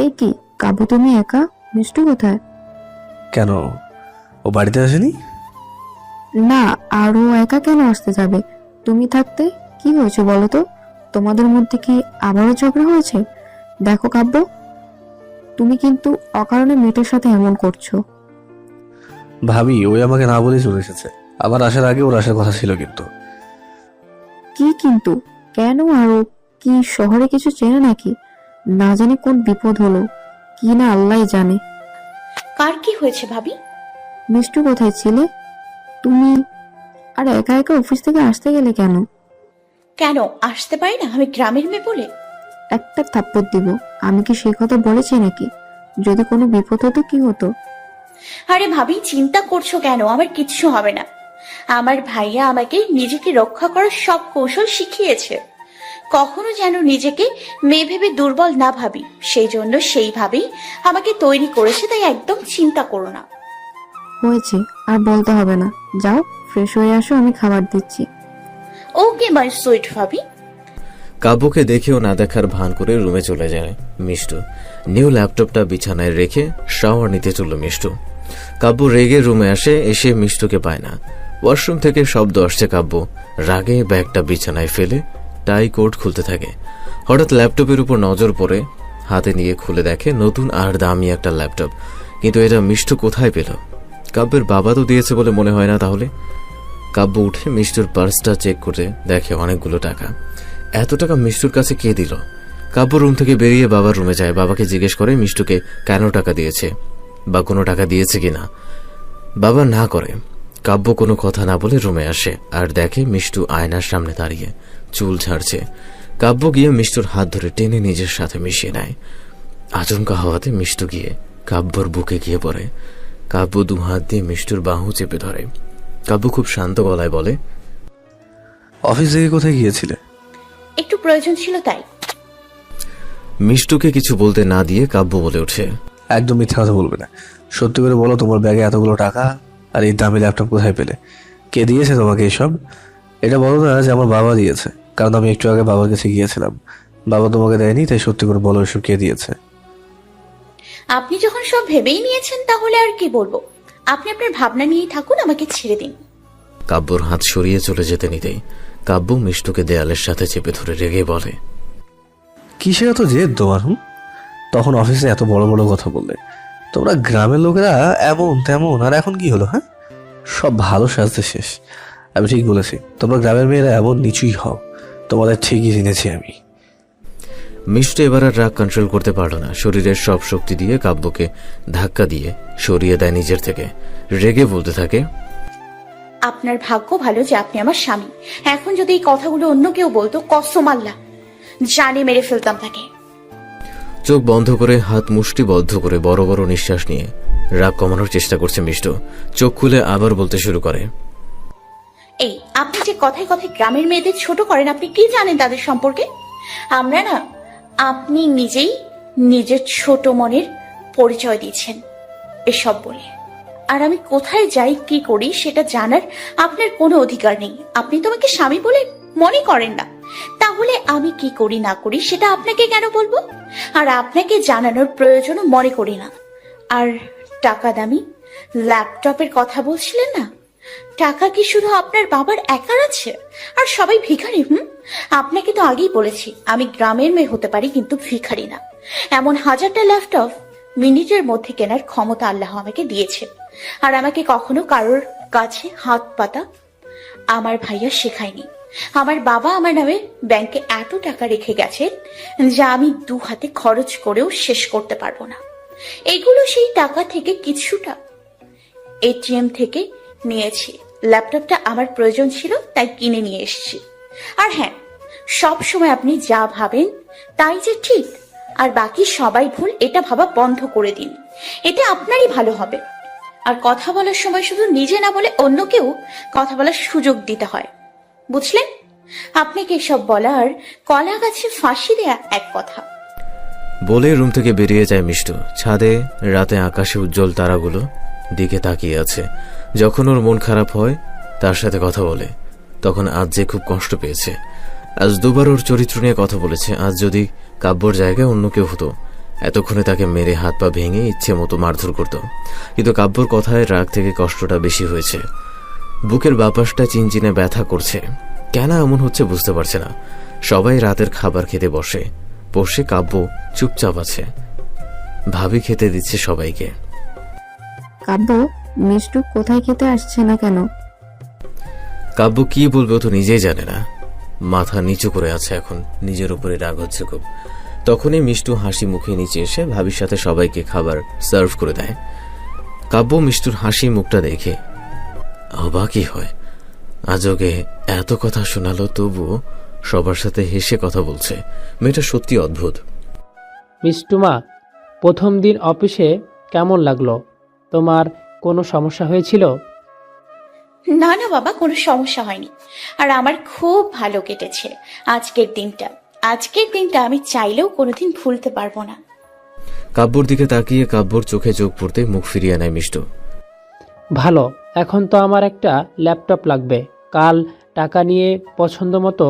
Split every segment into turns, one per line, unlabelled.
এ কি কাবু, তুমি একা? মিষ্টু কোথায়?
কেন, ও বাড়িতে আসেনি?
না, আর ও একা কেন আসতে যাবে? তুমি থাকতে। কি হয়েছে বলো তো? তোমাদের মধ্যে কি আবারও ঝগড়া হয়েছে? দেখো কাব্য, তুমি কিন্তু অকারণে মেয়েটার সাথে এমন করছো।
ভাবি, ওই আমাকে না বলেই চলে এসেছে। আমার আসার আগে ওর আসার কথা ছিল কিন্তু।
কি কিন্তু? কেন? আর ও কি শহরে কিছু চেনে নাকি? না জানি কোন বিপদ হলো কি না, আল্লাহ জানে।
কার কি হয়েছে ভাবি?
মিষ্টু কোথায় ছিলে তুমি? আর একা একা অফিস থেকে আসতে গেলে কেন?
কেন আসতে পারি না? আমি গ্রামের মেয়ে বলে?
একটা থাপ্পড় দিব। আমি কি সে কথা বলেছি নাকি? যদি কোনো বিপদ হতো কি হতো?
আরে ভাবি, চিন্তা করছো কেন? আমার কিচ্ছু হবে না। আমার ভাইয়া আমাকে নিজেকে রক্ষা করার সব কৌশল শিখিয়েছে। কখনো যেন নিজেকে মেয়ে ভেবে দুর্বল না ভাবি, সেই জন্য সেইভাবেই আমাকে তৈরি করেছে। তাই একদম চিন্তা করো না।
হয়েছে, আর বলতে হবে না। যাও, ফ্রেশ হয়ে আসো, আমি খাবার দিচ্ছি।
ওকে মাই সুইট ভাবি।
কাব্যকে দেখেও না দেখার ভান করে রুমে চলে যায় মিষ্টু। নিউ ল্যাপটপটা বিছানায় রেখে শাওয়ার নিতে চলল মিষ্টু। কাব্য রেগে রুমে আসে, এসে মিষ্টুকে পায় না। ওয়াশরুম থেকে শব্দ আসছে। কাব্য রাগে ব্যাগটা বিছানায় ফেলে টাই কোট খুলতে থাকে। হঠাৎ ল্যাপটপের উপর নজর পড়ে, হাতে নিয়ে খুলে দেখে নতুন আর দামি একটা ল্যাপটপ। কিন্তু এটা মিষ্টু কোথায় পেল? কাব্যের বাবা তো দিয়েছে বলে মনে হয় না। তাহলে কাব্য উঠে মিষ্টুর পার্সটা চেক করে দেখে অনেকগুলো টাকা। এত টাকা মিষ্টুর কাছে কে দিল? কাব্য রুম থেকে বেরিয়ে বাবার রুমে যায়। বাবাকে জিজ্ঞেস করে মিষ্টুকে কেন টাকা দিয়েছে বা কোনো টাকা দিয়েছে কিনা। বাবা না করে। কাব্য কোনো কথা না বলে রুমে আসে আর দেখে মিষ্টু আয়নার সামনে দাঁড়িয়ে চুল ঝাড়ছে। কাব্য গিয়ে মিষ্টুর হাত ধরে টেনে নিজের সাথে মিশিয়ে নেয়। আচমকা হওয়াতে মিষ্টু গিয়ে কাব্যর বুকে গিয়ে পড়ে। কাব্য দু হাত দিয়ে মিষ্টুর বাহু চেপে ধরে। কাব্য খুব শান্ত গলায় বলে,
অফিস থেকে কোথায় গিয়েছিলে?
একটু প্রয়োজন ছিল তাই।
মিষ্টুকে কিছু বলতে না দিয়ে কাব্য বলে ওঠে,
একদম মিথ্যা কথা বলবে না। সত্যি করে বলো, তোমার ব্যাগে এতগুলো টাকা আর এই দামি ল্যাপটপ কোথায় পেলে? কে দিয়েছে তোমাকে এসব? এটা বলো না যে আমার বাবা দিয়েছে, কারণ আমি একটু আগে বাবার কাছে গিয়েছিলাম। বাবা তোমাকে দেয়নি, তাই সত্যি করে বলো এসব কে দিয়েছে।
আপনি যখন সব ভেবেই নিয়েছেন তাহলে আর কি বলবো। আপনি আপনার ভাবনা নিয়েই থাকুন, আমাকে ছেড়ে দিন।
কাব্যর হাত সরিয়ে চলে যেতে নিতেই কাব্য মিষ্টুকে দেয়ালের সাথে চেপে ধরে রেগে বলে,
কিসের এত জেদ তোমার? তখন অফিসে এত বড় বড় কথা বললে। তোমরা গ্রামের লোকেরা এমন তেমন, আর এখন কি হলো? হ্যাঁ, সব ভালো সাজতে শেষ। আমি ঠিক বলেছি, তোমরা গ্রামের মেয়েরা এমন নিচুই হও। তোমাদের ঠিকই চিনেছি আমি।
মিষ্টু এবার আর রাগ কন্ট্রোল করতে পারল না। শরীরের সব শক্তি দিয়ে কাব্যকে ধাক্কা দিয়ে সরিয়ে দেয় নিজের থেকে। রেগে বলতে থাকে,
আপনার ভাগ্য ভালো যে আপনি আমার স্বামী। এখন যদি এই কথাগুলো অন্য কেউ বলতো, কসম আল্লাহ জানে মেরে ফেলতাম তাকে।
চোখ বন্ধ করে হাত মুষ্টিবদ্ধ করে বড় বড় নিঃশ্বাস নিয়ে রাগ কমানোর চেষ্টা করছে মিষ্টু। চোখ খুলে আবার বলতে শুরু করে,
এই আপনি যে কথায় কথায় গ্রামের মেয়েদের ছোট করেন, আপনি কি জানেন তাদের সম্পর্কে? আমরা না, আপনি নিজেই নিজের ছোট মনের পরিচয় দিচ্ছেন এসব বলে। আর আমি কোথায় যাই কি করি সেটা জানার আপনার কোনো অধিকার নেই। আপনি তো আমাকে স্বামী বলে মনে করেন না, তাহলে আমি কি করি না করি সেটা আপনাকে কেন বলবো? আর আপনাকে জানানোর প্রয়োজনও মনে করি না। আর টাকা দামি ল্যাপটপের কথা বলছিলেন না, টাকা কি শুধু আপনার বাবার একার আছে? আর সবাই ভিখারি? আপনাকে তো আগেই বলেছি আমি গ্রামের মেয়ে হতে পারি, কিন্তু ভিখারি না। এমন হাজারটা ল্যাপটপ মিনিটের মধ্যে কেনার ক্ষমতা আল্লাহ আমাকে দিয়েছে। আর আমাকে কখনো কারোর কাছে হাত পাতা আমার ভাইয়া শেখায়নি। আমার বাবা আমার নামে ব্যাংকে এত টাকা রেখে গেছেন যা আমি দু হাতে খরচ করেও শেষ করতে পারবো না। এগুলো সেই টাকা থেকে কিছুটা এটিএম থেকে নিয়েছি। ল্যাপটপটা আমার প্রয়োজন ছিল তাই কিনে নিয়ে এসেছি। আর হ্যাঁ, সব সময় আপনি যা ভাবেন তাই যে ঠিক আর বাকি সবাই ভুল, এটা ভাবা বন্ধ করে দিন। এতে আপনারই ভালো হবে। আর কথা বলার সময় শুধু নিজে না বলে অন্যকেও কথা বলার সুযোগ দিতে হয়, বুঝলেন? আপনাকে এসব বলার কলা গাছে ফাঁসি দেয়া এক কথা।
বলে রুম থেকে বেরিয়ে যায় মিষ্টু। ছাদে রাতে আকাশে উজ্জ্বল তারাগুলো দিকে তাকিয়ে আছে। যখন ওর মন খারাপ হয় তার সাথে কথা বলে, তখন আজ যে খুব কষ্ট পেয়েছে। আজ দুবার ওর চরিত্র নিয়ে কথা বলেছে। আজ যদি কাব্যর জায়গায় অন্য কেউ হতো এতক্ষণে তাকে মেরে হাত পা ভেঙে ইচ্ছে মতো মারধর করত, কিন্তু কাব্যর কথায় রাগ থেকে কষ্টটা বেশি হয়েছে। বুকের বাপাসটা চিনচিনে ব্যথা করছে। কেন এমন হচ্ছে বুঝতে পারছে না। সবাই রাতের খাবার খেতে বসে কাব্য চুপচাপ আছে। ভাবি খেতে দিচ্ছে সবাইকে।
কাব্য, মিষ্টু কোথায় খেতে আসছে না কেন?
কাব্য কি বলবে ও তো নিজেই জানে না। মাথা নিচু করে আছে এখন, নিজের উপরে রাগ হচ্ছে খুব। তখনই মিষ্টু হাসি মুখে নিচে এসে ভাবির সাথে সবাইকে খাবার সার্ভ করে দেয়। কাব্য মিষ্টুর হাসি মুখটা দেখে অবাকই হয়। আজ ওকে এত কথা শোনালো, তবুও সবার সাথে হেসে কথা বলছে। মেয়েটা সত্যি অদ্ভুত।
মিষ্টুমা, প্রথম দিন অফিসে কেমন লাগলো? তোমার কোনো সমস্যা হয়েছিল?
না না বাবা, কোনো সমস্যা হয়নি। আর আমার খুব ভালো কেটেছে আজকের দিনটা আমি চাইলেও কোনোদিন ভুলতে পারবো না।
কাব্যর দিকে তাকিয়ে কাব্যর চোখে চোখ পড়তে মুখ ফিরিয়ে নেয় মিষ্টু।
ভালো। এখন তো আমার একটা ল্যাপটপ লাগবে। কাল টাকা নিয়ে পছন্দ মতো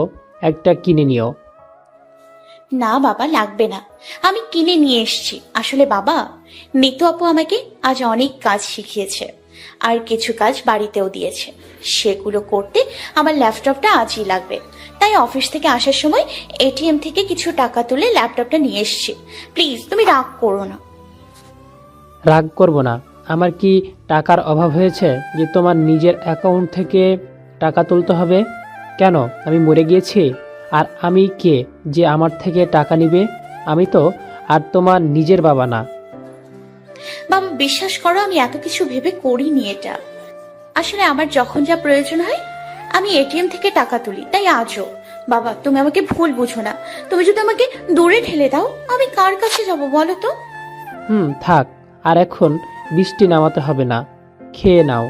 একটা কিনে নিও।
না বাবা, লাগবে না, আমি কিনে নিয়ে এসেছি। আসলে বাবা, নিতু আপু আমাকে আজ অনেক কাজ শিখিয়েছে, আর কিছু কাজ বাড়িতেও দিয়েছে। সেগুলো করতে আমার ল্যাপটপটা আজই লাগবে। তাই অফিস থেকে আসার সময় এটিএম থেকে কিছু টাকা তুলে ল্যাপটপটা নিয়ে এসেছি। প্লিজ তুমি রাগ করো না।
রাগ করব না। আমার কি টাকার অভাব হয়েছে যে তোমার নিজের অ্যাকাউন্ট থেকে টাকা তুলতে হবে? কেন, আমি মরে গিয়েছি? আর আমি কে যে আমার থেকে টাকা নিবে? আমি তো আর তোমার নিজের বাবা না।
বাবা বিশ্বাস করো, আমি এত কিছু ভেবে করিনি এটা। আসলে আমার যখন যা প্রয়োজন হয় আমি এটিএম থেকে টাকা তুলি, তাই আজও। বাবা তুমি আমাকে ভুল বুঝো না। তুমি যদি আমাকে দূরে ঠেলে দাও, আমি কার কাছে যাব বলো তো?
থাক, আর এখন বৃষ্টি নামাতে হবে না। খেয়ে নাও।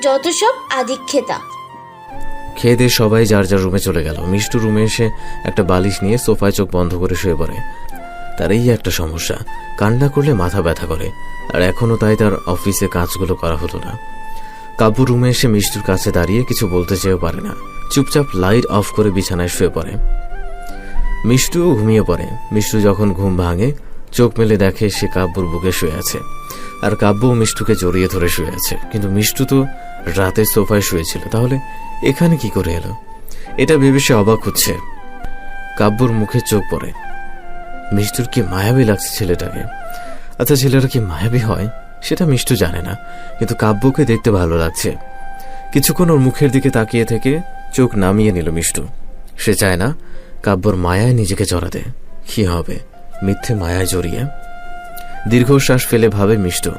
যত সব আদিক্ষেতা।
খেয়ে দিয়ে সবাই যার যার রুমে চলে গেল। মিষ্টু রুমে এসে একটা বালিশ নিয়ে সোফায় চোখ বন্ধ করে শুয়ে পড়ে। তার এই একটা সমস্যা, কান্না করলে মাথা ব্যথা করে, আর এখনো তাই তার অফিসে কাজগুলো করা হলো না। কাব্য রুমে এসে মিষ্টুর কাছে দাঁড়িয়ে কিছু বলতে চেয়েও পারে না। চুপচাপ লাইট অফ করে বিছানায় শুয়ে পড়ে। মিষ্টুও ঘুমিয়ে পড়ে। মিষ্টু যখন ঘুম ভাঙে, চোখ মেলে দেখে সে কাব্যর বুকে শুয়ে আছে, আর কাব্য মিষ্টুকে জড়িয়ে ধরে শুয়ে আছে। কিন্তু মিষ্টু তো রাতে সোফায় শুয়েছিল, তাহলে এখানে কি করে এলো? এটা ভেবে সে অবাক হচ্ছে। কাব্যর মুখে চোখ পড়ে। মিষ্টুর কি মায়াবী লাগছে ছেলেটাকে। আচ্ছা, ছেলেটা কি মায়াবী হয় সেটা মিষ্টু জানে না, কিন্তু কাব্যকে দেখতে ভালো লাগছে। কিছুক্ষণ ওর মুখের দিকে তাকিয়ে থেকে চোখ নামিয়ে নিল মিষ্টু। সে চায় না কাব্যর মায়ায় নিজেকে জড়াতে। কি হবে মিথ্যে মায়ায় জড়িয়ে? দীর্ঘশ্বাস ফেলে ভাবে মিষ্টু।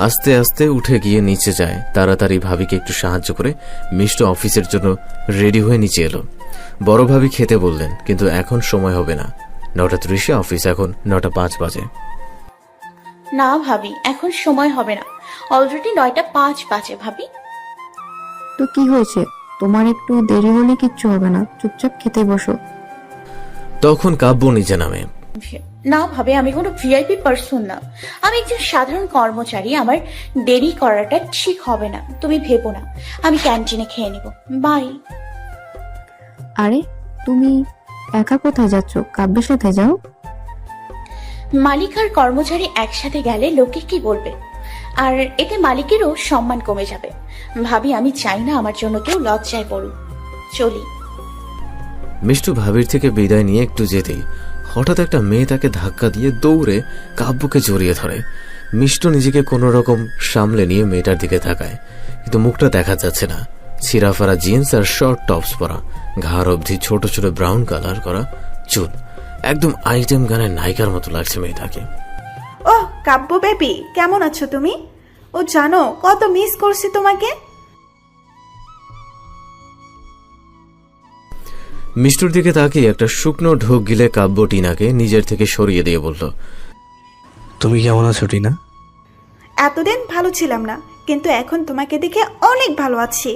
আস্তে আস্তে উঠে গিয়ে নিচে যায়। তাড়াতাড়ি ভাবিকে একটু সাহায্য করে মিষ্টু অফিসের জন্য রেডি হয়ে নিচে এলো। বড় ভাবি খেতে বললেন, কিন্তু এখন সময় হবে না। 9:30 অফিস, এখন 9:05 বাজে।
না ভাবি, এখন সময় হবে না। অলরেডি 9:05 বাজে ভাবি।
তো কি হয়েছে? তোমার একটু দেরি হলে কিচ্ছু হবে না, চুপচাপ খেতে বসো।
তখন কাব্য নিচে নামে।
না ভাবে, আমি কোনো ভিআইপি পার্সন না। আমি একজন সাধারণ কর্মচারী। আমার দেরি করাটা ঠিক হবে না, তুমি ভেবো না। আমি ক্যান্টিনে খেয়ে নিব। বাই।
আরে তুমি একা কোথায় যাচ্ছ? কাব্যের সাথে যাও।
মালিক আর কর্মচারী একসাথে গেলে লোকে কি বলবে, আর এতে মালিকেরও সম্মান কমে যাবে। ভাবি আমি চাই না আমার জন্য কেউ লজ্জায় পড়ুক। চলি।
মিষ্টু ভাবির থেকে বিদায় নিয়ে একটু যেতেই হঠাৎ একটা মেয়ে তাকে ধাক্কা দিয়ে দৌড়ে কাব্যকে জড়িয়ে ধরে। মিষ্টু নিজেকে কোনো রকম সামলে নিয়ে মেয়েটার দিকে তাকায়, কিন্তু মুখটা দেখা যাচ্ছে না। ছিঁড়াফাড়া জিন্স আর শর্ট টপস পরা, ঘাড় অবধি ছোট ছোট ব্রাউন কালার করা চুল। একদম আইটেম গানের নায়িকার মতো লাগছে মেয়েটাকে।
ও কাব্য বেবি, কেমন আছো তুমি? ও জানো কত মিস করছি তোমাকে।
মিষ্টুর দিকে তাকিয়ে একটা শুকনো ঢোক গিলে কাব্য টিনাকে নিজের থেকে সরিয়ে দিয়ে বলল,
তুমি কেমন আছো টিনা?
এতদিন ভালো ছিলাম না, কিন্তু এখন তোমাকে দেখে অনেক ভালো আছি।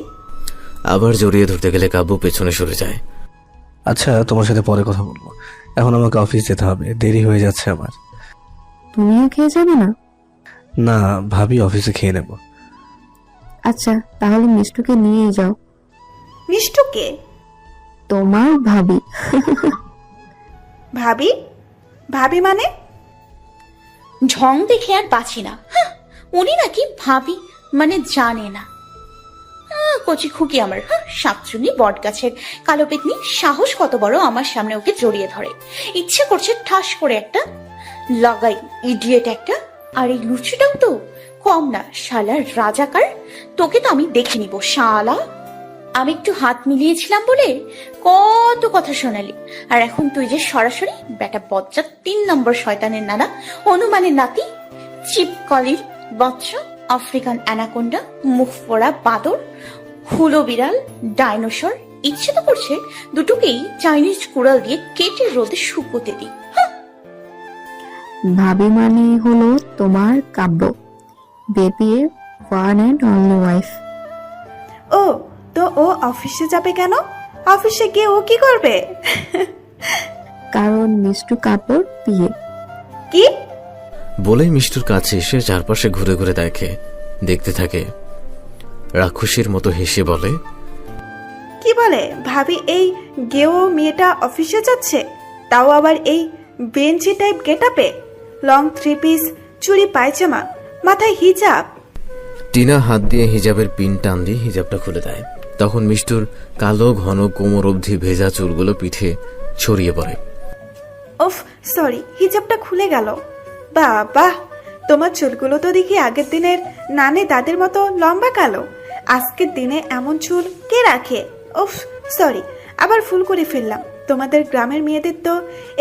আবার জড়িয়ে ধরতে গেলে কাব্য পেছনে সরে যায়।
আচ্ছা, তোমার সাথে পরে কথা বলবো, এখন আমাকে অফিস যেতে হবে, দেরি হয়ে যাচ্ছে আমার।
তুমিও খেয়ে যাবে না?
না, ভাবি অফিসে খেয়ে নেব।
আচ্ছা, তাহলে মিষ্টুকে নিয়েই যাও।
মিষ্টুকে?
তোমার ভাবি।
ভাবি? ভাবি মানে?
ঢং দেখে আর বাঁচি না। হাহ, উনি নাকি ভাবি মানে জানে না। কচি খুকি আমার, শাকচুনি বট গাছের কালো পেতনি, সাহস কত বড় আমার সামনে ওকে জড়িয়ে ধরে। ইচ্ছে করছে ঠাস করে একটা লাগাই, ইডিয়েট একটা। আর এই লুচিটাও তো কম না, শালার রাজাকার। তোকে তো আমি দেখে নিব শালা। আমি একটু হাত মিলিয়েছিলাম বলে কত কথা শোনালি, আর এখন তুই যে সরাসরি বেটা বজ্জাত 3 নম্বর শয়তানের নানা, হনুমানের নাতি, চিপকলির বাচ্চা, আফ্রিকান অ্যানাকোন্ডা, মুখ পোড়া বাদর, হুলো বিড়াল, ডাইনোসর। ইচ্ছে তো করছে দুটোকেই চাইনিজ কুড়াল দিয়ে কেটে রোদে শুকোতে দিই।
ভাবি মানে হলো তোমার কাব্য, বেবির ওয়ান অ্যান্ড অনলি ওয়াইফ।
ও, তো ও অফিসে যাবে কেন? অফিসে গিয়ে ও কি করবে?
কারণ মিষ্টু কাব্যর বিয়ে।
কি?
বলেই মিষ্টুর কাছে এসে চারপাশে ঘুরে ঘুরে দেখতে থাকে। রাক্ষসীর মতো হেসে বলে,
কি বলে? ভাবি এই গেও মেয়েটা অফিসে যাচ্ছে, তাও আবার এই বেঞ্চি টাইপ গেটআপে, লং 3 পিস, চুড়ি পায়জামা, মাথায় হিজাব।
টিনা হাত দিয়ে হিজাবের পিন টান দিয়ে হিজাবটা খুলে দেয়। তখন মিষ্টুর কালো ঘন কোমর অবধি ভেজা চুলগুলো পিঠে ছড়িয়ে পড়ে।
ওফ, সরি, হিজাবটা খুলে গেল। বাবা, তোমার চুলগুলো তো দেখি আগের দিনের নানে দাদের মতো লম্বা কালো। আজকের দিনে এমন চুল কে রাখে? ওফ, সরি, আবার ফুল করে ফেললাম। তোমাদের গ্রামের মেয়েদের তো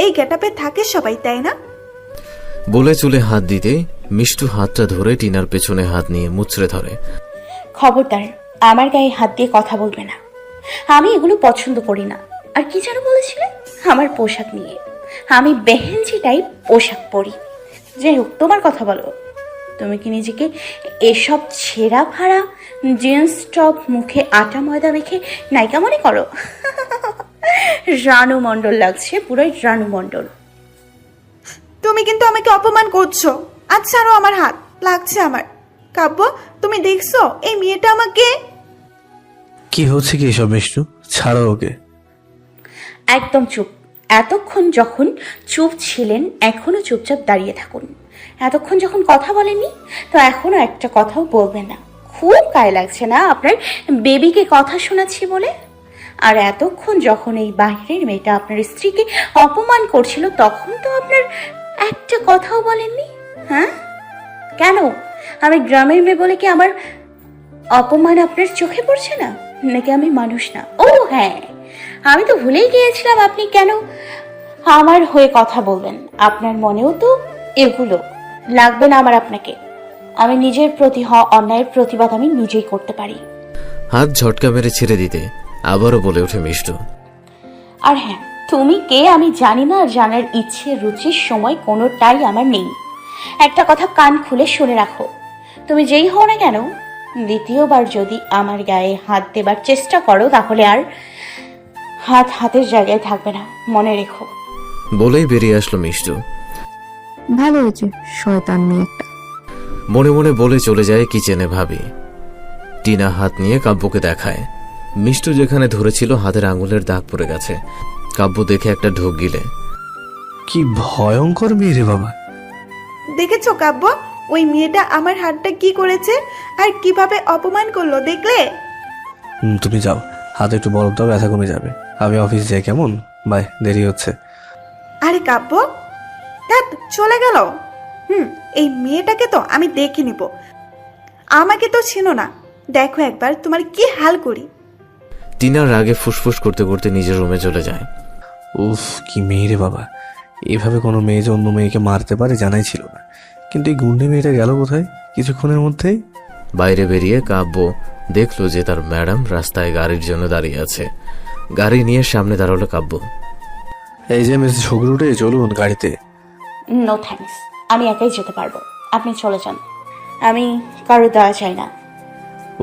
এই গেটআপে থাকে সবাই, তাই না?
বলে চুলে হাত দিতে মিষ্টু হাতটা ধরে টিনার পেছনে হাত নিয়ে মুচড়ে ধরে।
খবরদার, আমার গায়ে হাত দিয়ে কথা বলবে না। আমি এগুলো পছন্দ করি না। আর কি যেন বলেছিলে আমার পোশাক নিয়ে? আমি বেহেনজি টাইপ পোশাক পরি। যাই হোক, তোমার কথা বলো। তুমি কি নিজেকে এসব ছেঁড়া ফাড়া জিন্স টপ, মুখে আটা ময়দা মেখে নায়িকা মনে করো? রানু মণ্ডল লাগছে, পুরোই রানু মণ্ডল।
তুমি কিন্তু আমাকে অপমান করছো। আচ্ছা, আরো আমার হাত লাগছে আমার। কাব্য, তুমি দেখছো এই মেয়েটা আমাকে?
কি হচ্ছে কি এসব মিষ্টু? ছাড়ো ওকে।
একদম চুপ। এতক্ষণ যখন চুপ ছিলেন, এখনো চুপচাপ দাঁড়িয়ে থাকুন। এতক্ষণ যখন কথা বলেননি, তো এখনো একটা কথাও বলবেন না। খুব গায়ে লাগছে না আপনার বেবিকে কথা শোনাচ্ছি বলে? আর এতক্ষণ যখন এই বাইরের মেয়েটা আপনার স্ত্রীকে অপমান করছিল, তখন তো আপনার একটা কথাও বলেননি। হ্যাঁ, কেন? আমি গ্রামের মেয়ে বলে কি আমার অপমান আপনার চোখে পড়ছে না? নাকি আমি মানুষ না? ও হ্যাঁ, আমি তো ভুলেই গিয়েছিলাম আপনি কেন আমার হয়ে কথা বলবেন। আপনার মনেও তো এগুলো লাগবে না আমার আপনাকে। আমি নিজের প্রতি হওয়া অন্যায়ের প্রতিবাদ আমি নিজেই করতে পারি।
হাত ঝটকা মেরে ছেড়ে দিতে আবারও বলে ওঠে মিষ্টু।
আর হ্যাঁ, তুমি কে আমি জানি না, আর জানার ইচ্ছে রুচির সময় কোনোটাই আমার নেই। একটা কথা কান খুলে শুনে রাখো, তুমি যেই হও না কেন, দ্বিতীয়বার যদি আমার গায়ে হাত দেবার চেষ্টা করো, তাহলে আর হাত হাতের জায়গায় থাকবে না, মনে রেখো।
বলেই বেরিয়ে আসলো মিষ্টু।
ভালো হয়েছে, শয়তান মেয়ে একটা।
মনে মনে বলে চলে যায় কিচেনে ভাবি। টিনা হাত নিয়ে কাব্যকে দেখায়। মিষ্টু যেখানে ধরেছিল হাতের আঙুলের দাগ পড়ে গেছে। কাব্য দেখে একটা ঢোক গিলে।
কি ভয়ঙ্কর মেয়ে রে বাবা।
দেখেছো কাব্য, ওই মেয়েটা আমার হাতটা কি করেছে আর কিভাবে অপমান করলো, দেখলে?
তুমি যাও, হাতে একটু বরফ দাও, ব্যথা কমে যাবে। আমি অফিস যাই, কেমন? বাই, দেরি হচ্ছে।
আরে কাব্য, ধ্যাৎ, চলে গেল। এই মেয়েটাকে তো আমি দেখে নিব। আমাকে তো চেনো না, দেখো একবার তোমার কি হাল করি।
টিনার রাগে ফুসফুস করতে করতে নিজের রুমে চলে যায়।
উফ, কি মেয়ে রে বাবা। এভাবে কোনো মেয়ে যে অন্য মেয়েকে মারতে পারে জানাই ছিল না। কিন্তু এই গুন্ডে মেয়েটা গেল কোথায় কিছুক্ষণের মধ্যেই?
বাইরে বেরিয়ে কাব্য দেখলো যে তার ম্যাডাম রাস্তায় গাড়ির জন্য দাঁড়িয়ে আছে। গাড়ি নিয়ে সামনে দাঁড়ালো কাব্য।
এই যে মিস ঝগড়ুটে, চলুন গাড়িতে।
নো থ্যাঙ্কস, আমি একাই যেতে পারবো। আপনি চলে যান, আমি কারো দেওয়া চাই না।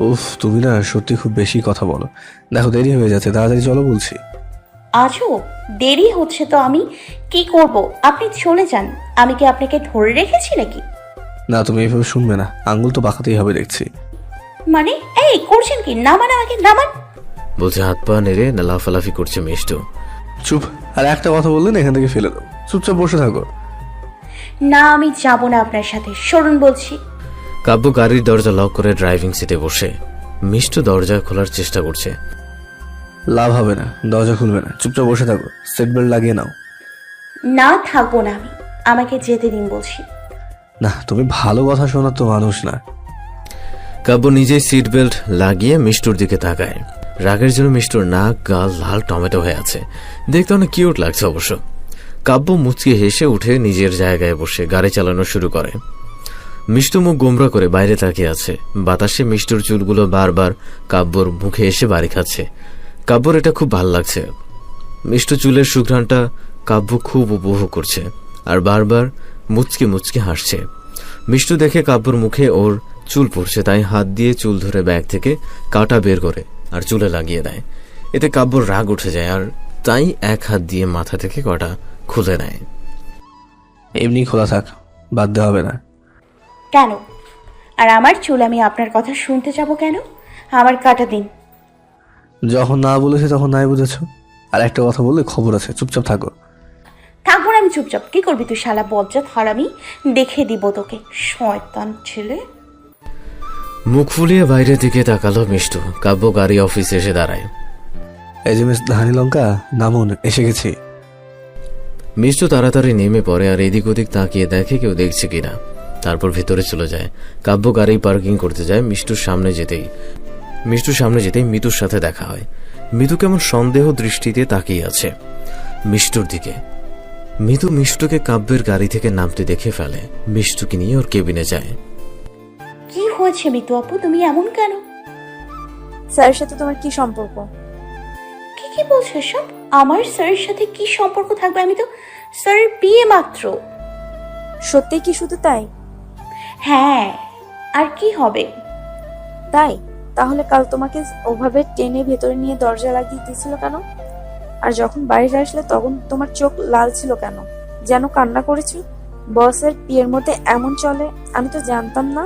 উফ, তুমি না সত্যি খুব বেশি কথা বলো। দেখো দেরি হয়ে যাচ্ছে, তাড়াতাড়ি চলো বলছি।
আজও দেরি হচ্ছে তো আমি কি করব? আপনি চলে যান। আমি কি আপনাকে ধরে রেখেছি নাকি?
না, তুমি এইভাবে শুনবে না, আঙ্গুল তো বাঁকাতেই হবে দেখছি।
মানে এই করছেন কি? নামান আমাকে, নামান।
বলছে হাত পা নেড়ে লাফালাফি করছে মিষ্টু।
চুপ। আর একটা কথা বললেন এখান থেকে ফেলে দাও, চুপচাপ বসে থাকো।
না, আমি যাব না আপনার সাথে, সরুন বলছি।
কাব্য গাড়ির দরজা লক করে ড্রাইভিং সিটে বসে মিষ্টু দরজা খোলার চেষ্টা করছে।
লাভ হবে না, দরজা খুলবে না, চুপচাপ বসে থাকো, সিট বেল্ট লাগিয়ে নাও।
না, থাকবো না আমি, আমাকে যেতে দিন বলছি।
না, তুমি ভালো কথা শোনার তো মানুষ না।
কাব্য নিজেই সিট বেল্ট লাগিয়ে মিষ্টুর দিকে তাকায়। রাগের জন্য মিষ্টুর নাক গাল লাল টমেটো হয়ে আছে, দেখতে অনেক কিউট লাগছে অবশ্য। কাব্য মুচকি হেসে উঠে নিজের জায়গায় বসে গাড়ি চালানো শুরু করে। মিষ্টু মুখ গোমরা করে বাইরে তাকিয়ে আছে। বাতাসে মিষ্টুর চুলগুলো বারবার কাব্যর মুখে এসে বাড়ি খাচ্ছে। কাব্যর এটা খুব ভাল লাগছে। মিষ্টু চুলের সুঘ্রাণটা কাব্য খুব উপভোগ করছে আর বারবার মুচকি মুচকি হাসছে। মিষ্টু দেখে কাব্যর মুখে ওর চুল পড়ছে, তাই হাত দিয়ে চুল ধরে ব্যাগ থেকে কাঁটা বের করে আর চুলে লাগিয়ে দেয়। এতে কাব্যর রাগ উঠে যায় আর তাই এক হাত দিয়ে মাথা থেকে কটা খুলে নেয়।
এমনি খোলা থাক, বাদ দেওয়া হবে না।
কেন? আর আমার চুল আমি আপনার কথা শুনতে যাব কেন? আমার কাটা দিন।
যখন না বলেছি তখন নাই বুঝেছো। আর একটা কথা বললে খবর আছে, চুপচাপ থাকো।
থাকবো না আমি চুপচাপ। কি করবি তুই শালা বজ্জাত হারামি? দেখে দিব তোকে, শয়তান ছেলে।
মুখ ফুলিয়ে বাইরের দিকে তাকালো মিষ্টু। কাব্য গাড়ি অফিসে এসে দাঁড়ায়।
এই যে মিস ধানি লঙ্কা, নামুন, এসে গেছি।
মিষ্টু তাড়াতাড়ি নেমে পড়ে আর এদিক ওদিক তাকিয়ে দেখে কেউ দেখছে কিনা, তারপর ভেতরে চলে যায়। কাব্য গাড়ি পার্কিং করতে যায়। মিষ্টুর সামনে যেতেই মিতুর সাথে দেখা হয়। মিতু কেমন সন্দেহ দৃষ্টিতে তাকিয়ে আছে মিষ্টুর দিকে। মিতু মিষ্টুকে কাব্যের গাড়ি থেকে নামতে দেখে ফেলে। মিষ্টুকে নিয়ে ওর কেবিনে যায়।
কি হয়েছে মিতু আপু, তুমি এমন কেন?
স্যারের সাথে তোমার কি সম্পর্ক?
কি বলছো সব? আমার স্যারের সাথে কি সম্পর্ক থাকবে? আমি তো স্যারের বিয়ে মাত্র।
সত্যি কি শুধু তাই?
হ্যাঁ, আর কি হবে?
তাই? তাহলে কাল তোমাকে ওভাবে টেনে ভেতরে নিয়ে দরজা লাগিয়ে দিয়েছিল কেন? আর যখন বাইরে আসলে তখন তোমার চোখ লাল ছিল কেন? যেন কান্না করেছো? বসের বিয়ের মধ্যে এমন চলে আমি তো জানতাম না।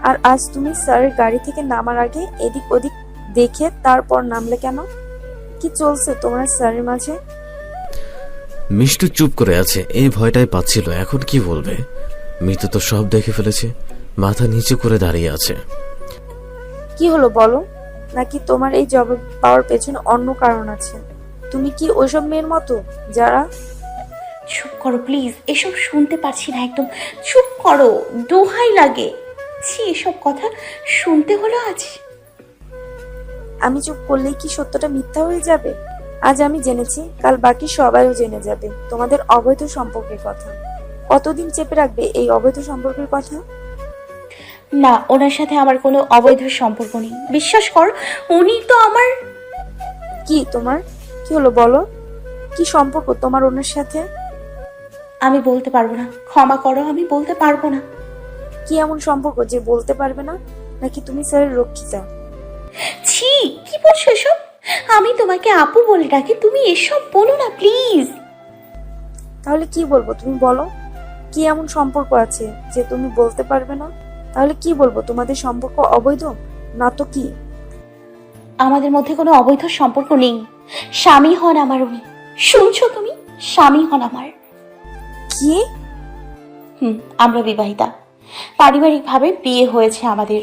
আর আজ তুমি স্যারের গাড়ি থেকে নামার আগে এদিক ওদিক দেখে তারপর নামলে কেন? কি চলছে তোমার স্যারের মাঝে?
মিষ্টু চুপ করে আছে, এই ভয়টাই পাচ্ছিল এখন কি বলবে। মিতু তো সব দেখে ফেলেছে, মাথা নিচু করে দাঁড়িয়ে আছে।
কি হলো বলো? নাকি তোমার এই জবাব পাওয়ার পেছনে অন্য কারণ আছে? তুমি কি ওইসব মেয়ের মতো যারা...
চুপ করো প্লিজ, এসব শুনতে পাচ্ছি না একদম। চুপ করো, দোহাই লাগে। ছি, এসব কথা শুনতে হলো আজ?
আমি চুপ করলেই কি সত্যটা মিথ্যা হয়ে যাবে? আজ আমি জেনেছি, কাল বাকি সবাইও জেনে যাবে তোমাদের অবৈধ সম্পর্কের কথা। কতদিন চেপে রাখবে এই অবৈধ সম্পর্কের কথা?
না, ওনার সাথে আমার কোনো অবৈধ সম্পর্ক নেই, বিশ্বাস কর। উনি তো আমার...
কি তোমার? কি হলো বলো? কি সম্পর্ক তোমার ওনার সাথে?
আমি বলতে পারবো না, ক্ষমা করো, আমি বলতে পারবো না।
কি এমন সম্পর্ক যে বলতে পারবে না? নাকি তুমি স্যারের রক্ষিতা?
ছি, কি বলছো এসব? আমি তোমাকে আপু বলে ডাকি, তুমি এসব বলো না প্লিজ।
তাহলে কি বলবো তুমি বলো? কি এমন সম্পর্ক আছে যে তুমি বলতে পারবে না? তাহলে কি বলবো? তোমাদের সম্পর্ক অবৈধ না তো কি?
আমাদের মধ্যে কোনো অবৈধ সম্পর্ক নেই। স্বামী হন আমার উনি। শুনছো তুমি? স্বামী হন আমার।
কি?
আমরা বিবাহিতা, পারিবারিক ভাবে বিয়ে হয়েছে আমাদের।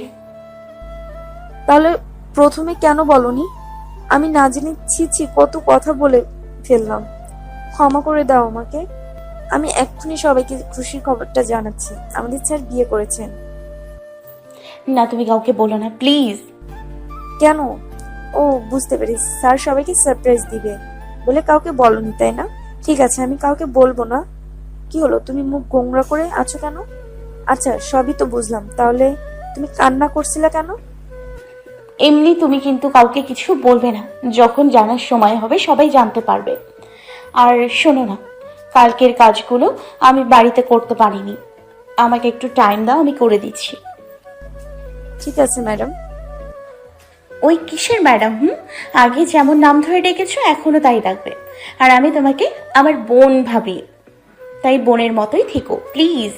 তাহলে প্রথমে কেন বলনি? আমি না জেনে ছি কত কথা বলে ফেললাম। ক্ষমা করে দাও আমাকে। আমি এক্ষুনি সবাইকে খুশির খবরটা জানাচ্ছি, আমাদের স্যার বিয়ে করেছেন।
না, তুমি কাউকে বলো না প্লিজ।
কেন? ও বুঝতে পেরেছি, স্যার সবাইকে সারপ্রাইজ দিবে বলে কাউকে বলনি, তাই না? ঠিক আছে, আমি কাউকে বলবো না। কি হলো, তুমি মুখ গোমরা করে আছো কেন? আচ্ছা, সবই তো বুঝলাম, তাহলে তুমি কান্না করছিলে কেন?
এমনি তুমি কিন্তু কাউকে কিছু বলবে না। যখন জানার সময় হবে সবাই জানতে পারবে। আর শোনো না, কালকের কাজগুলো আমি বাড়িতে করতে পারিনি, আমাকে একটু টাইম দাও, আমি করে দিচ্ছি।
ঠিক আছে ম্যাডাম।
ওই কিসের ম্যাডাম? আগে যেমন নাম ধরে ডেকেছো এখনো তাই ডাকবে। আর আমি তোমাকে আমার বোন ভাবি, তাই বোনের মতোই থেকো প্লিজ।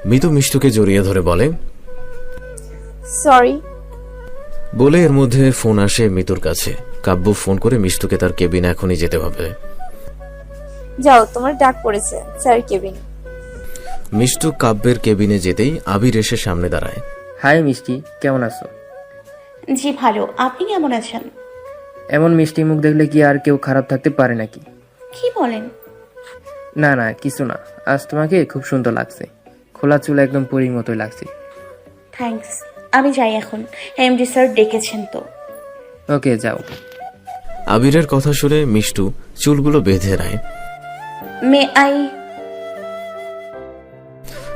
মিতু মিষ্টুকে জড়িয়ে ধরে বলে,
সরি।
বলে এর মধ্যে ফোন আসে মিতুর কাছে। কাব্য ফোন করে মিষ্টুকে তার কেবিনে এখনই যেতে হবে।
যাও, তোমার ডাক পড়েছে স্যার কেবিন।
মিষ্টু কাব্যের কেবিনে যেতেই আবির এসে সামনে দাঁড়ায়।
হাই মিষ্টি, কেমন আছো?
জি ভালো, আপনি কেমন আছেন?
এমন মিষ্টি মুখ দেখলে কি আর কেউ খারাপ থাকতে পারে নাকি?
কি বলেন?
না না, কিছু না। আজ তোমাকে খুব সুন্দর লাগছে, খোলা চুল একদম পরীর মতোই লাগছে।
থ্যাঙ্কস। আমি যাই এখন, এমডি স্যার ডেকেছেন তো।
ওকে, যাও।
আবিরের কথা শুনে মিষ্টু চুলগুলো বেঁধে নেয়।
May I?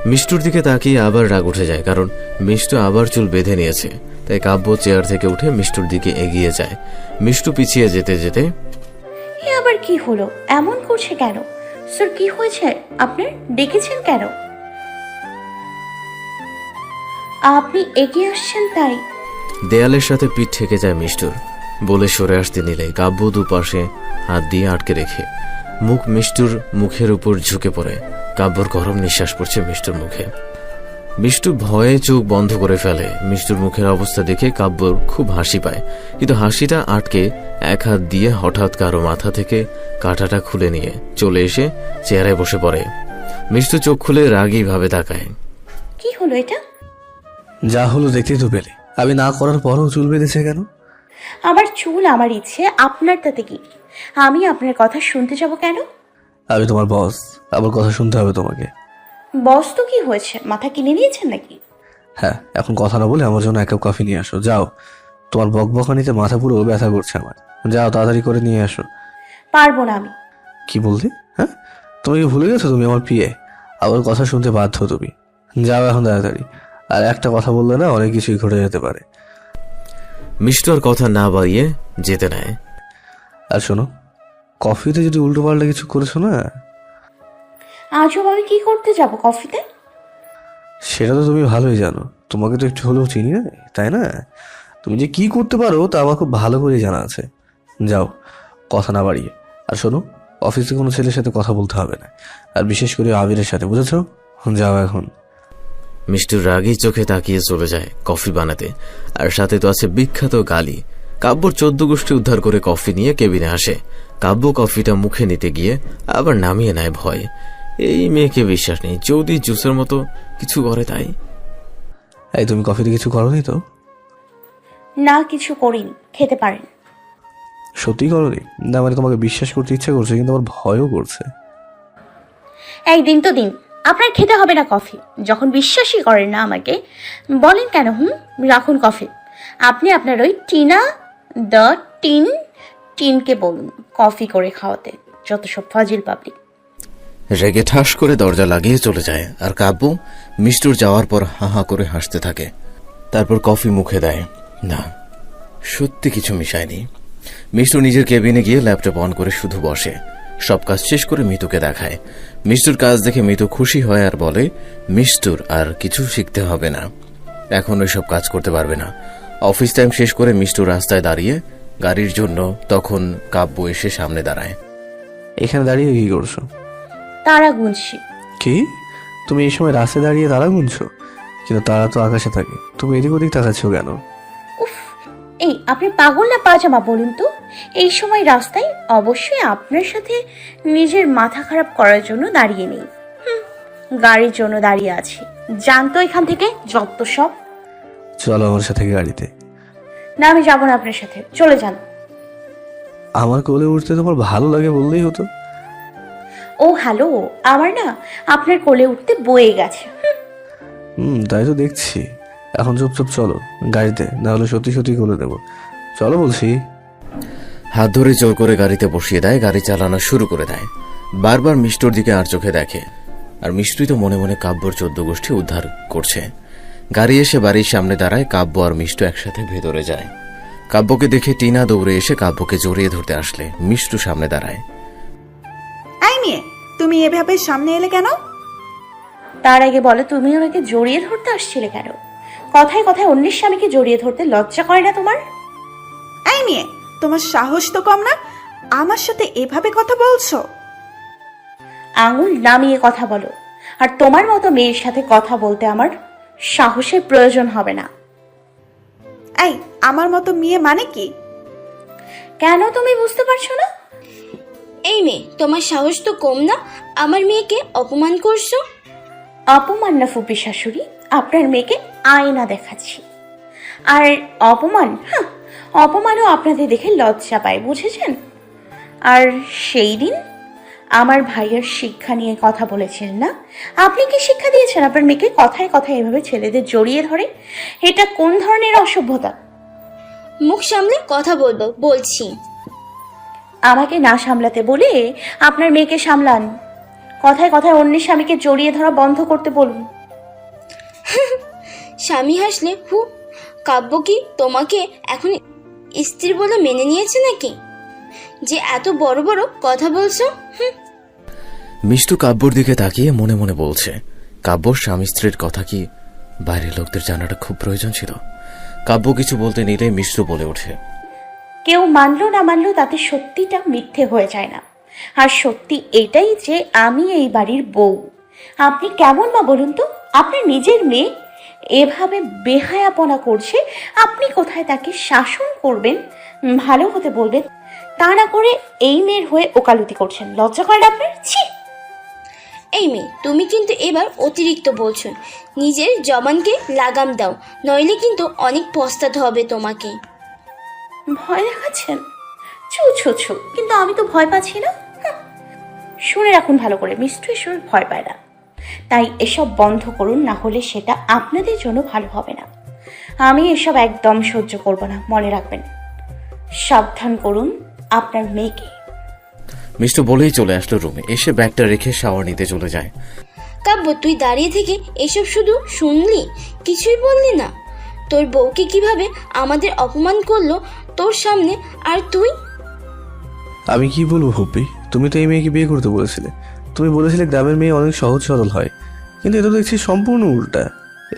মিষ্টুর দিকে তাকিয়ে আবার রাগ উঠে যায়, কারণ মিষ্টু আবার চুল বেঁধে নিয়েছে। তাই কাব্য চেয়ার থেকে উঠে মিষ্টুর দিকে এগিয়ে যায়। মিষ্টু পিছিয়ে যেতে যেতে,
এ আবার কি হলো? এমন করছে কেন? স্যার কি হয়েছে আপনার? ডেকেছেন কেন? আপনি এগিয়ে আসছেন তাই?
দেয়ালের সাথে পিঠ ঠেকে যায় মিষ্টুর। বলে সরে আসতে নিলে কাব্য দুপাশে হাত দিয়ে আটকে রেখে মুখ মিষ্টুর মুখের উপর ঝুঁকে পড়ে। কাব্যর গরম নিঃশ্বাস পড়ছে মিষ্টুর মুখে। মিষ্টু ভয়ে চোখ বন্ধ করে ফেলে। মিষ্টুর মুখের অবস্থা দেখে কাব্যর খুব হাসি পায়, কিন্তু হাসিটা আটকে এক হাত দিয়ে হঠাৎ কারো মাথা থেকে কাঁটাটা খুলে নিয়ে চলে এসে চেয়ারে বসে পড়ে। মিষ্টু চোখ খুলে রাগী ভাবে তাকায়।
কি হলো এটা?
যা হলো দেখতেই তো পেলে। আমি না করার পরও চুল বেঁধেছে কেন?
আমার চুল আমার ইচ্ছে, আপনার তাতে কি? আমি আপনার কথা শুনতে যাব কেন?
আমি তোমার বস, আমার কথা শুনতে হবে তোমাকে।
বস তো কি হয়েছে, মাথা কিনে নিয়েছেন নাকি?
হ্যাঁ, এখন কথা না বলে আমার জন্য এক কাপ কফি নিয়ে আসো, যাও। তোমার বকবকানিতে মাথা পুরো ব্যথা করছে আমার। যাও, তাড়াতাড়ি করে নিয়ে আসো।
পারবো না আমি।
কি বললে? হ্যাঁ, তুমি কি ভুলে গেছো তুমি আমার পিয়ে? আমার কথা শুনতে বাধ্য তুমি। যাও এখন তাড়াতাড়ি। আর একটা কথা বললে না, অনেক কিছুই ঘটে যেতে পারে।
মিষ্টু আর কথা না বাড়িয়ে যেতে নেয়।
আর শোনো, কফিতে যদি উল্টো পাল্টা কিছু করেছো না,
আজও আমি কি করতে যাব কফিতে?
সেটা তো তুমি ভালোই জানো। তোমাকে তো একটু হলেও চিনি না, তাই না? তুমি যে কি করতে পারো তা আমার খুব ভালো করে জানা আছে। যাও, কথা না বাড়িয়ে। আর শোনো, অফিসে কোনো ছেলের সাথে কথা বলতে হবে না, আর বিশেষ করে আবিরের সাথে, বুঝেছো? যাও এখন।
মিষ্টুর রাগী চোখে তাকিয়ে চলে যায় কফি বানাতে। আর সাথে তো আছে বিখ্যাত গালি। কাব্যর 14 গোষ্ঠী উদ্ধার করে কফি নিয়ে কেবিনে আসে। কাব্য কফিটা মুখে নিতে গিয়ে আবার নামিয়ে নেয় ভয়। এই মেয়েকে বিশ্বাস নেই, যদি জুসের মতো কিছু করে তাই।
এই, তুমি কফিতে কিছু করোনি তো?
না, কিছু করিনি, খেতে পারেন।
সত্যি করোনি? না মানে তোমাকে বিশ্বাস করতে ইচ্ছা করছে, কিন্তু আমার ভয়ও করছে।
একদিন তো দিন, আপনার খেতে হবে না কফি। যখন বিশ্বাসই করেন না আমাকে, বলেন কেন? রাখুন কফি। আপনি আপনার ওই টিনা দ্য টিনকে বলুন কফি করে খাওয়াতে। যত সব ফাজিল পাবলিক।
রেগে ঠাস করে দরজা লাগিয়ে চলে যায়। আর কাব্য মিষ্টুর যাওয়ার পর হা হা করে হাসতে থাকে। তারপর কফি মুখে দেয়। না, সত্যি কিছু মিশায়নি। মিষ্টু নিজের কেবিনে গিয়ে ল্যাপটপ অন করে শুধু বসে। সব কাজ শেষ করে মিতুকে দেখায়। মিষ্টুর কাজ দেখে মিতু খুশি হয় আর বলে মিষ্টুর আর কিছু শিখতে হবে না, এখন ওইসব কাজ করতে পারবে না। অফিস টাইম শেষ করে মিষ্টু রাস্তায় দাঁড়িয়ে গাড়ির জন্য, তখন কাব্য এসে সামনে দাঁড়ায়।
এখানে দাঁড়িয়ে কি করছো?
তারা গুনছি।
কি? তুমি এই সময় রাস্তায় দাঁড়িয়ে তারা গুনছো? কিন্তু তারা তো আকাশে থাকে, তুমি এদিক ওদিক তাকাচ্ছ কেন?
উফ, এই আপনি পাগল না পাজামা বলুন তো? এই সময় রাস্তায় অবশ্যই আপনার সাথে নিজের মাথা খারাপ করার জন্য দাঁড়িয়ে নেই, গাড়ির জন্য দাঁড়িয়ে আছি। জানতো এখান থেকে যত সব।
চলো আমার সাথে গাড়িতে।
না, আমি যাবো না আপনার সাথে, চলে যান।
আমার কোলে উঠতে তোমার ভালো লাগে বললেই হতো।
ও হ্যালো, আমার না আপনার কোলে উঠতে বয়ে গেছে।
তাই তো দেখছি। এখন চুপচাপ চলো গাড়িতে, না হলে সত্যি সত্যি করে দেবো। চলো বলছি।
হাত ধরে জোর করে গাড়িতে বসিয়ে দেয়। গাড়ি চালানো শুরু করে দেয়। বারবার মিষ্টুর দিকে আর চোখে দেখে। আর মিষ্টুই তো মনে মনে কাব্যর 14 গোষ্ঠী উদ্ধার করছে। গাড়ি এসে বাড়ির সামনে দাঁড়ায়। কাব্য আর মিষ্টু একসাথে ভেতরে যায়। কাব্যকে দেখে টিনা দৌড়ে এসে কাব্যকে জড়িয়ে ধরতে আসলে মিষ্টু সামনে দাঁড়ায়।
আই মেয়ে, তুমি এভাবে সামনে এলে কেন?
তার আগে বলো, তুমি আমাকে জড়িয়ে ধরতে আসছিলে কেন? কথায় কথায় অন্যের স্বামীকে জড়িয়ে ধরতে লজ্জা করে না তোমার?
আই মেয়ে, তোমার সাহস তো কম না, আমার সাথে এভাবে কথা বলছো?
আঙুল নামিয়ে কথা বলো। আর তোমার মতো মেয়ের সাথে কথা বলতে আমার সাহসের প্রয়োজন হবে না।
এই, আমার মতো মেয়ে মানে কি?
কেন তুমি বুঝতে পারছো না?
এই মেয়ে, তোমার সাহস তো কম না, আমার মেয়েকে অপমান করছো।
অপমান না ফুপি শাশুড়ি, আপনার মেয়েকে আয়না দেখাচ্ছি। আর অপমান, অপমানও আপনাদের দেখে লজ্জা পায়, বুঝেছেন? আর সেই দিন আমার ভাইয়ের শিক্ষা নিয়ে কথা বলেছিলেন না, আপনি কি শিক্ষা দিয়েছেন আপনার মেয়েকে? কথায় কথায় এভাবে ছেলেদের জড়িয়ে ধরে, এটা কোন ধরনের অসভ্যতা?
মুখ সামলে কথা বলবো বলছি।
আমাকে না সামলাতে বলে আপনার মেয়েকে সামলান। কথায় কথায় অন্যের স্বামীকে জড়িয়ে ধরা বন্ধ করতে বলুন।
স্বামী হাসলে হু, কাব্য কি তোমাকে এখন স্ত্রী বলে মেনে নিয়েছে নাকি, যে এত বড় বড় কথা বলছো?
মিষ্টু কাব্যর দিকে তাকিয়ে মনে মনে বলছে, কাব্যর স্বামী স্ত্রীর কথা কি বাইরের লোকদের জানাটা খুব প্রয়োজন ছিল? কাব্য কিছু বলতে নিলে মিষ্টু বলে ওঠে,
কেউ মানলো না মানলো তাতে সত্যিটা মিথ্যে হয়ে যায় না। আর সত্যি এটাই যে আমি এই বাড়ির বউ। আপনি কেমন মা বলুন তো? আপনার নিজের মেয়ে এভাবে বেহায়াপনা করছে, আপনি কোথায় তাকে শাসন করবেন, ভালো হতে বলবেন, তা না করে এই মেয়ের হয়ে ওকালতি করছেন। লজ্জা করে না আপনার? ছি!
এই মেয়ে, তুমি কিন্তু এবার অতিরিক্ত বলছো। নিজের জবানকে লাগাম দাও, নইলে কিন্তু অনেক পস্তাতে হবে তোমাকে।
ভয় দেখাচ্ছেন? ছু ছু ছু, কিন্তু আমি তো ভয় পাচ্ছি না। শুনে রাখুন ভালো করে, মিষ্টু এসব ভয় পায় না। তাই এসব বন্ধ করুন, না হলে সেটা আপনাদের জন্য ভালো হবে না। আমি এসব একদম সহ্য করব না, মনে রাখবেন। সাবধান করুন আপনার মেয়েকে।
মিষ্টু বলেই চলে আসলো রুমে, এসে ব্যাগটা রেখে শাওয়ার নিতে চলে যায়।
কাব্য, তুই দাঁড়িয়ে থেকে এসব শুধু শুনলি, কিছুই বললি না? তোর বউকে কিভাবে আমাদের অপমান করলো তোর সামনে, আর তুই?
আমি কি বলবো হুপি, তুমি তো এই মেয়েকে বিয়ে করতে বলেছিলে। তুমি বলেছিলে গ্রামের মেয়ে অনেক সহজ সরল হয়, কিন্তু এটা দেখছি সম্পূর্ণ উল্টা।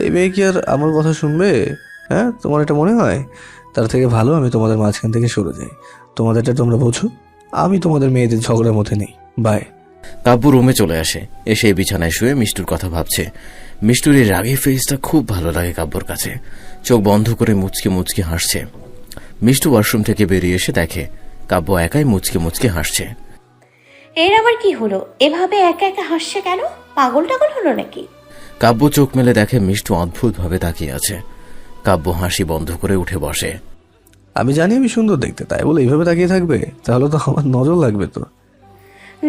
এই মেয়ে কি আর আমার কথা শুনবে? হ্যাঁ, তোমার এটা মনে হয়? তার থেকে ভালো আমি তোমাদের মাঝখান থেকে সরে যাই। তোমাদেরটা তোমরা বোঝো, আমি তোমাদের মেয়েদের ঝগড়ার মধ্যে নেই। বাই।
কাব্য রুমে চলে আসে, এসে বিছানায় শুয়ে মিষ্টুর কথা ভাবছে। মিষ্টুর এই রাগী ফেসটা খুব ভালো লাগে কাব্যর কাছে। চোখ বন্ধ করে মুচকে মুচকে হাসছে। মিষ্টু ওয়াশরুম থেকে বেরিয়ে এসে দেখে কাব্য একাই মুচকে মুচকে হাসছে।
এর আবার কি হলো? এভাবে একা একা হাসছে কেন? পাগল টাগল হলো নাকি?
কাব্য চোখ মেলে দেখে মিষ্টু অদ্ভুতভাবে তাকিয়ে আছে। কাব্য হাসি বন্ধ করে উঠে বসে।
আমি জানি আমি সুন্দর দেখতে, তাই বলে এইভাবে তাকিয়ে থাকবে? তাহলে তো আমার নজর লাগবে তো।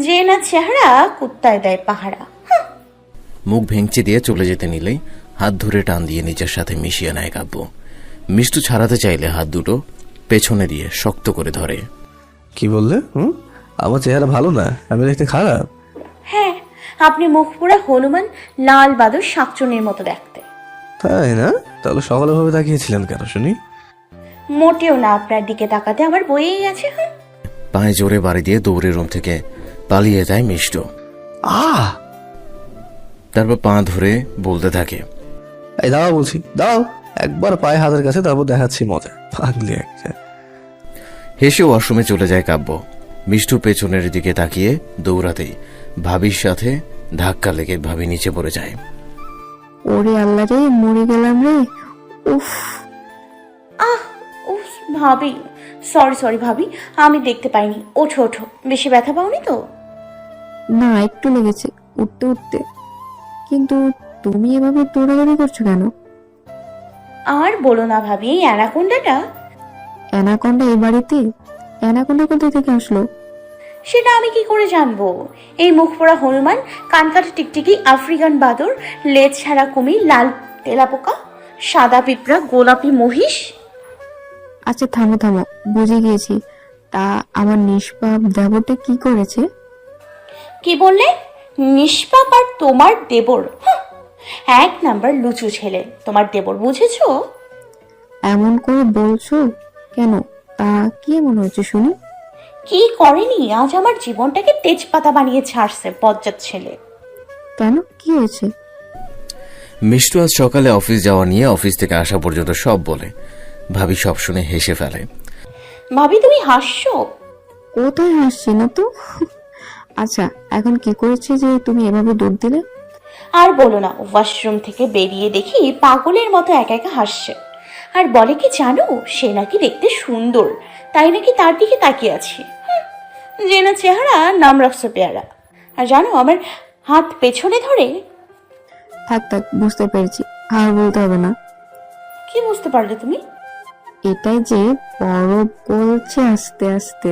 যে না চেহারা কুত্তায় দেয় পাহারা।
মুখ ভেঙচি দিয়ে চলে যেতে নিলেই হাত ধরে টান দিয়ে নিজের সাথে মিশিয়ে নেয় কাব্য। মিষ্টু ছাড়াতে চাইলে হাত দুটো পেছনে দিয়ে শক্ত করে ধরে।
কি বললে? আমার চেহারা ভালো না, আমি দেখতে খারাপ?
হ্যাঁ, আপনি মুখ পুরা হনুমান লাল বাদর শাকচুনির মতো দেখতে।
তাই না? তাহলে সকালে ভাবে তাকিয়েছিলেন কেন শুনি?
মোটেও না, আপনার দিকে তাকাতে আমার বইয়েই গেছে।
পায়ে জোরে বাড়ি দিয়ে দৌড়ে রুম থেকে পালিয়ে যায় মিষ্টু। তারপর পা ধরে বলতে থাকে,
এই দাঁড়াও বলছি, দাঁড়াও। একবার পায়ে হাতের কাছে, তারপর দেখাচ্ছি মজা। পাগলি একটা।
হেসে ওয়াশরুমে চলে যায় কাব্য। মিষ্টু পেছনের দিকে তাকিয়ে দৌড়াতেই ভাবির সাথে ধাক্কা লেগে ভাবি নিচে পড়ে যায়।
ওরে আল্লাহ রে, মরে গেলাম রে। উফ,
উফ ভাবি, সরি ভাবি, আমি দেখতে পাইনি। ওঠো ওঠো, বেশি ব্যথা পাওনি তো?
না, একটু লেগেছে উঠতে উঠতে। কিন্তু তুমি এভাবে দৌড়াদৌড়ি করছো কেন?
আর বলো না ভাবি, এই অ্যানাকোন্ডাটা।
অ্যানাকোন্ডা এই বাড়িতে? অ্যানাকোন্ডা কোথায় থেকে আসলো?
সেটা আমি কি করে জানবো? এই মুখ পোড়া হনুমান, কানকাটা টিকটিকি, আফ্রিকান বাদর, লেজ ছাড়া কুমির, লাল তেলাপোকা, সাদা পিঁপড়া, গোলাপি মহিষ।
আচ্ছা থামো থামো, বুঝে গিয়েছি। তা আমার নিষ্পাপ দেবরটা কি করেছে?
কি বললে? নিষ্পাপ আর তোমার দেবর? এক নাম্বার লুচু ছেলে তোমার দেবর, বুঝেছো?
এমন করে বলছো কেন? তা কি মনে হচ্ছে শুনি?
কি করেনি? আজ আমার জীবনটাকে তেজপাতা বানিয়ে ছাড়ছে বজ্জাত ছেলে।
কেন, কি হয়েছে?
মিষ্টু আজ সকালে অফিস যাওয়া নিয়ে অফিস থেকে আসা পর্যন্ত সব বলে। ভাবি সব শুনে হেসে ফেলে।
ভাবি তুমি হাসছো?
কোথায় হাসছি না তো। আচ্ছা, এখন কি করেছে যে তুমি এভাবে দৌড় দিলে?
আর বলো না, ওয়াশরুম থেকে বেরিয়ে দেখি পাগলের মতো একা একা হাসছে। আর বলে কি জানো, সে নাকি দেখতে সুন্দর, তাই নাকি তার দিকে তাকিয়ে আছে। যে না চেহারা নাম রাখছে পেয়ারা। আর জানো, আমার হাত পেছনে ধরে।
থাক থাক, বুঝতে পেরেছি, আর বলতে হবে না।
কি বুঝতে পারলে তুমি?
এটাই যে বরফ গলছে আস্তে আস্তে।